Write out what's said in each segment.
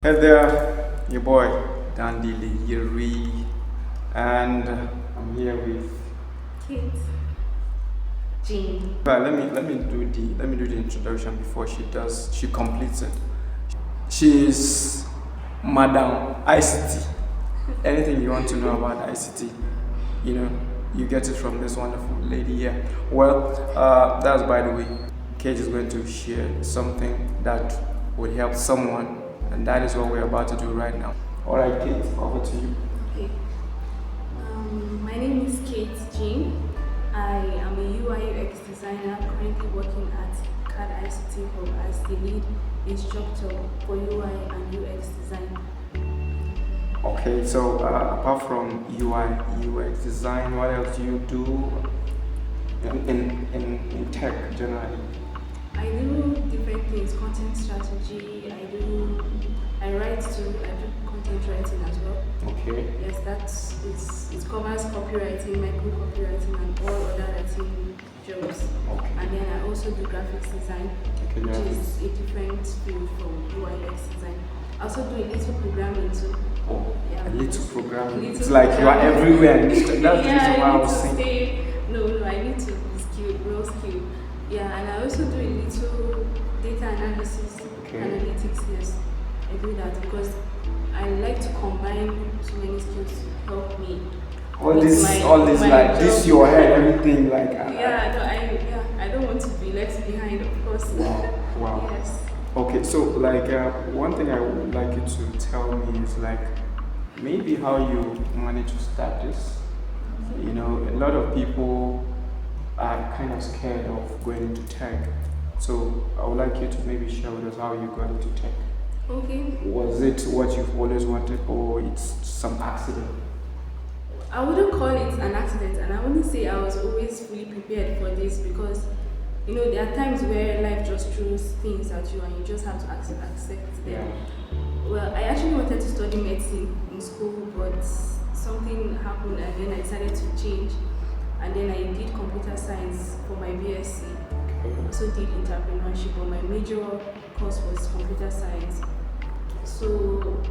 Hey there, your boy Dandili Yuri, and I'm here with. Kate, Jean. Let me do the introduction before she completes it. She's Madam ICT. Anything you want to know about ICT, you know, you get it from this wonderful lady here. Well, that's by the way. Kate is going to share something that will help someone, and that is what we're about to do right now. All right, Kate, over to you. Okay. My name is Kate Jean. I am a UI/UX designer currently working at CAD ICT Hub as the lead instructor for UI and UX design. Okay, so apart from UI, UX design, what else do you do in tech generally? I do different things, content strategy. I write too. I do content writing as well. Okay, Yes, it covers copywriting, micro copywriting, and all other writing jobs. okay, And then I also do graphics design, okay, which yeah. is a different field from UI/UX design. I also do a little programming too. Oh, Yeah, a little programming. little It's like you are programming. everywhere in this tech. That's the Yeah, reason why I I need was to saying. stay. No, I need to be skilled, real skilled. Yeah, and I also do a little data analysis, Okay. analytics. Yes, I do that because I like to combine so many skills to help me. All with this, all this, my like this, job. your head, everything, like. Yeah, no, I don't want to be left behind, of course. Wow, wow. Yes. Okay, so like one thing I would like you to tell me is like maybe how you manage to start this. You know, a lot of people are kind of scared of going into tech. So I would like you to maybe share with us how you got into tech. Okay. Was it what you've always wanted, or it's some accident? I wouldn't call it an accident, and I wouldn't say I was always fully prepared for this because, there are times where life just throws things at you and you just have to accept Yeah. them. Well, I actually wanted to study medicine in school, but something happened and then I decided to change. And then I did computer science for my BSc. I also did entrepreneurship, but my major course was computer science. So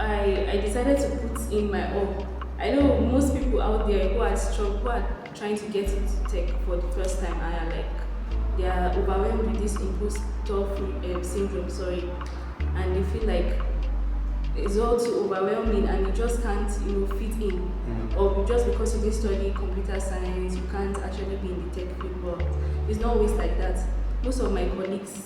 I decided to put in my all. I know most people out there who are trying to get into tech for the first time are like they are overwhelmed with this imposter syndrome, sorry, and they feel like it's all too overwhelming and you just can't, fit in. Or just because you didn't study computer science, you can't actually be in the tech field. But it's not always like that. Most of my colleagues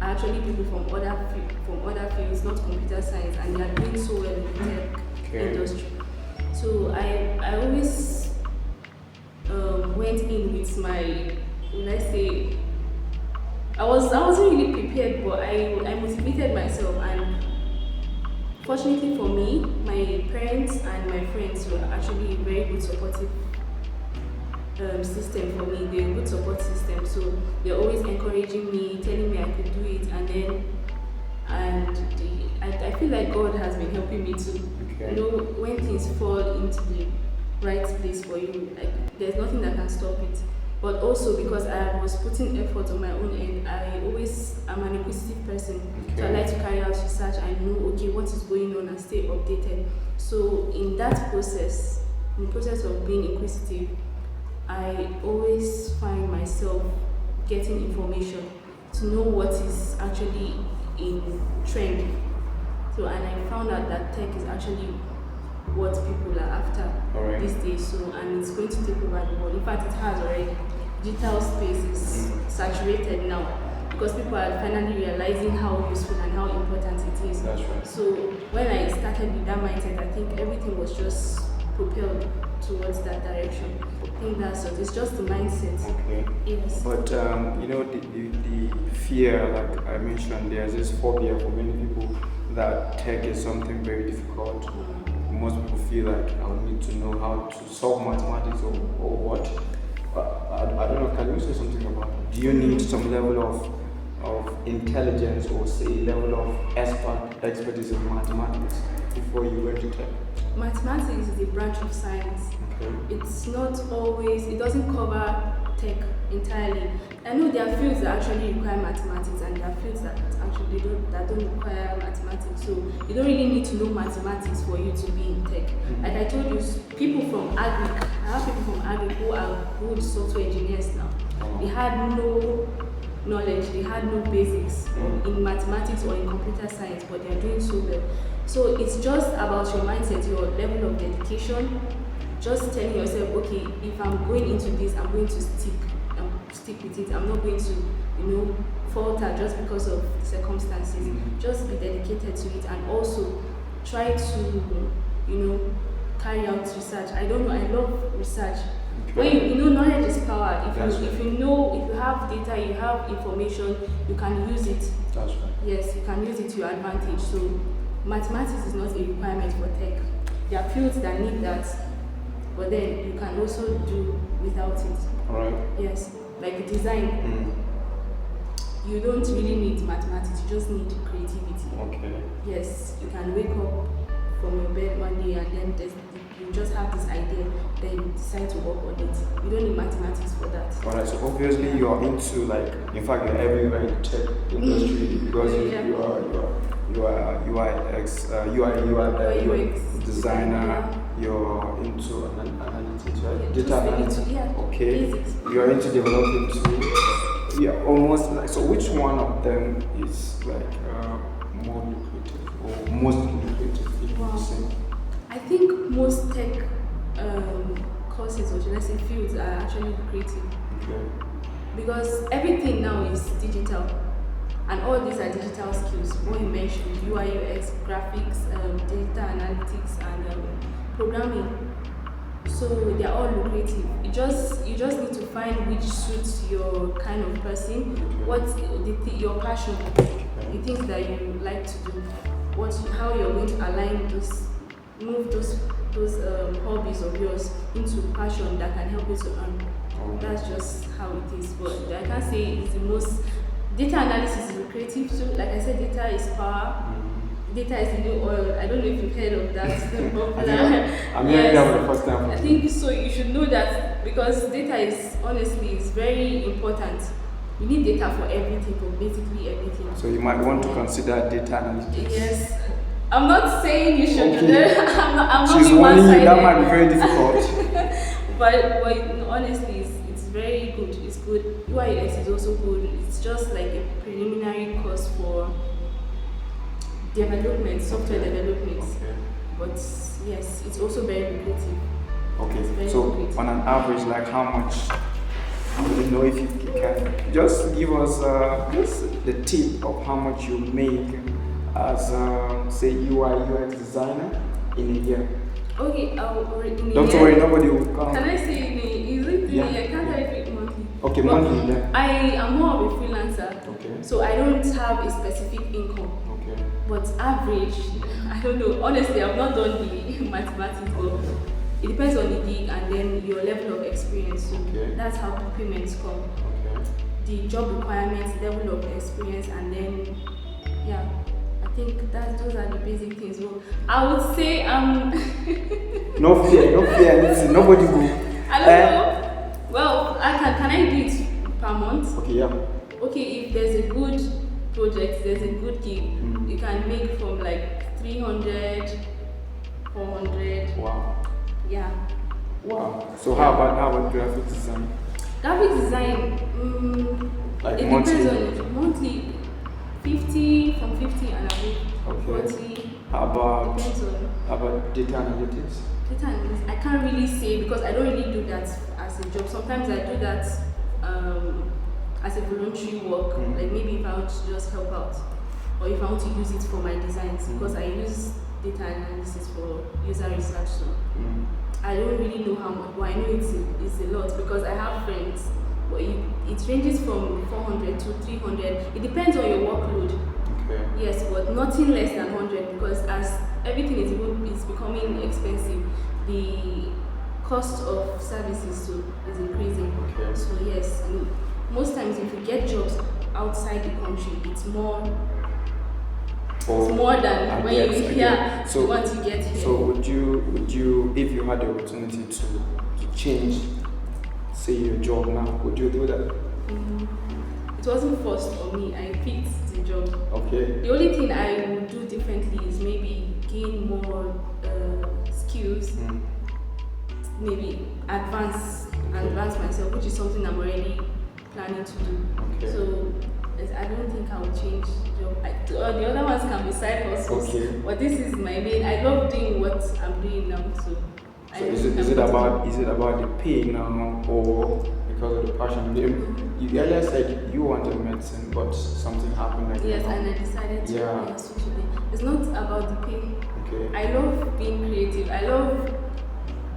are actually people from other fields, not computer science, and they are doing so well in the tech Okay. industry. So I always went in with my, would I say, I wasn't really prepared, but I motivated myself, and fortunately for me, my parents and my friends were actually a very good supportive system for me. They're a good support system, so they're always encouraging me, telling me I could do it, and then I feel like God has been helping me too. Okay. When things fall into the right place for you, like there's nothing that can stop it. But also because I was putting effort on my own end, I'm an inquisitive person. So I Okay. like to carry out research and know okay what is going on and stay updated. So in the process of being inquisitive, I always find myself getting information to know what is actually in trend. So and I found out that tech is actually what people are after Alright. these days. So and it's going to take over the world. In fact, it has already. Digital space is saturated now because people are finally realizing how useful and how important it is. That's right. So when I started with that mindset, I think everything was just propelled towards that direction. I think that's it. It's just the mindset. Okay. Yes. But the fear, like I mentioned, there's this phobia for many people that tech is something very difficult. Most people feel like I would need to know how to solve mathematics or what. I don't know. Can you say something about it? Do you need some level of intelligence or say level of expertise in mathematics before you went to tech? Mathematics is a branch of science. Okay. It doesn't cover tech entirely. I know there are fields that actually require mathematics and there are fields that actually that don't require mathematics. So you don't really need to know mathematics for you to be in tech. Like I told you, people from agric, I have people from agric who are good software engineers now. They had no knowledge, they had no basics in mathematics or in computer science, but they are doing so well. So it's just about your mindset, your level of dedication. Just telling yourself, okay, if I'm going into this, I'm going to stick with it. I'm not going to, falter just because of circumstances. Just be dedicated to it, and also try to, carry out research. I don't know. I love research. When knowledge is power. If you have data, you have information, you can use it. That's right. Yes, you can use it to your advantage. So mathematics is not a requirement for tech. There are fields that need that, but then you can also do without it. All right. Yes, like design. You don't really need mathematics. You just need creativity. Okay. Yes, you can wake up from your bed one day and then you just have this idea, then you decide to work on it. You don't need mathematics for that. Alright, so obviously you are into in fact you're everywhere in the tech industry because you are UX designer, you're into analytics, right? Data analytics. Okay. Basics. You're into developing too. Yeah, almost like, so which one of them is more lucrative or most lucrative, if you say? I think most tech courses, or should I say fields, are actually lucrative. Okay. Because everything now is digital, and all these are digital skills. What you mentioned, UI, UX, graphics, data analytics, and programming. So they are all lucrative. You just need to find which suits your kind of person, what's your passion, the things that you like to do, how you're going to align move those hobbies of yours into passion that can help you to earn. That's just how it is. But I can't say it's the most. Data analysis is lucrative too. Like I said, data is power. Data is the new oil. I don't know if you've heard of that. I'm hearing that for the first time. I think so. You should know that, because data is very important. You need data for everything, for basically everything. So you might want to consider data analytics. Yes. I'm not saying you should. Okay. I'm not She's being warning you, one-sided. that might be very difficult. but honestly, it's very good. It's good. UIS is also good. It's just like a preliminary course for development, software development. Okay. But yes, it's also very lucrative. Okay. So on an average, like how much? I don't know if you can just give us just the tip of how much you make as say UI UX designer in a year. Okay, in a Don't year. worry, nobody will come. Can I say is it in a year? Can't I do it monthly? Okay, monthly, yeah. I am more of a freelancer. Okay. So I don't have a specific income. Okay. But average, I don't know. Honestly, I've not done the mathematics, but it depends on the gig and then your level of experience. So that's how payments come. Okay. The job requirements, level of experience, and then I think those are the basic things. Well, I would say No fear, listen, nobody will. I don't know. Well, can I do it per month? Okay, yeah. Okay, if there's a good project, there's a good gig, you can make from like 300, 400. Wow. Yeah. Wow. So how about graphic design? Graphic design, Like it monthly? depends on monthly, 50 from 50 and above. Okay. 40. How Depends on about data analytics? data analysis. I can't really say because I don't really do that as a job. Sometimes I do that as a voluntary work, like maybe if I want to just help out, or if I want to use it for my designs, because I use data analysis for user research. So I don't really know how much, but I know it's a lot because I have friends. But it ranges from 400 to 300. It depends on your workload. Okay. Yes, but nothing less than 100 because as everything is becoming expensive, the cost of services is increasing. Okay. So yes, and most times if you get jobs outside the country, it's more than when you once you get here. So would you if you had the opportunity to change, say, your job now, would you do that? it wasn't forced on me. I picked the job. Okay. The only thing I would do differently is maybe gain more skills, maybe advance myself, which is something I'm already planning to do. Okay. So I don't think I will change job. The other ones can be side hustles, Okay. but this is my main. I love doing what I'm doing now. So is it about the pay now, or because of the passion? You earlier said you wanted medicine, but something happened. Like yes, and I decided to switch it. It's not about the pay. Okay. I love being creative. I love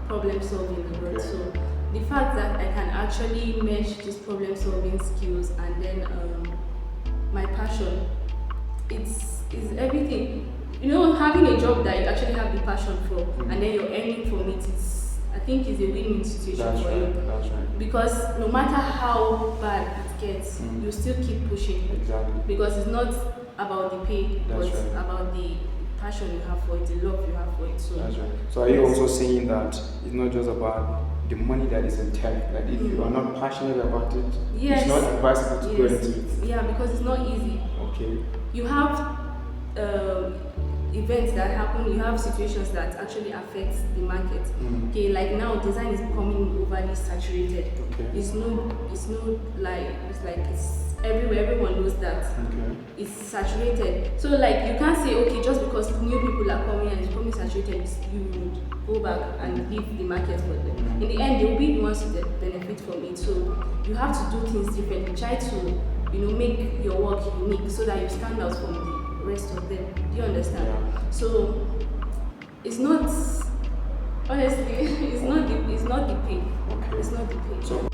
problem solving a lot. Okay. So the fact that I can actually mesh these problem solving skills and then my passion, it's everything. Having a job that you actually have the passion for and then you're earning from it, I think is a win-win situation That's for right. you. That's right. Because no matter how bad it gets, you still keep pushing. Exactly. Because it's not about the pay, That's but right. about the passion you have for it, the love you have for it. So That's right. So are you also saying that it's not just about the money that is entailed? Like if you are not passionate about it, yes, it's not advisable to go into it. Yeah, because it's not easy. Okay. You have events that happen, you have situations that actually affect the market. Okay, like now design is becoming overly saturated. Okay. It's everywhere, everyone knows that. Okay. It's saturated. So like you can't say, okay, just because new people are coming and it's becoming saturated, you would go back and leave the market for them. In the end, they will be the ones that benefit from it. So you have to do things differently. Try to, make your work unique so that you stand out from the rest of them. Do you understand? Yeah. So it's not, honestly, it's not the pay. Okay. It's not the pay. So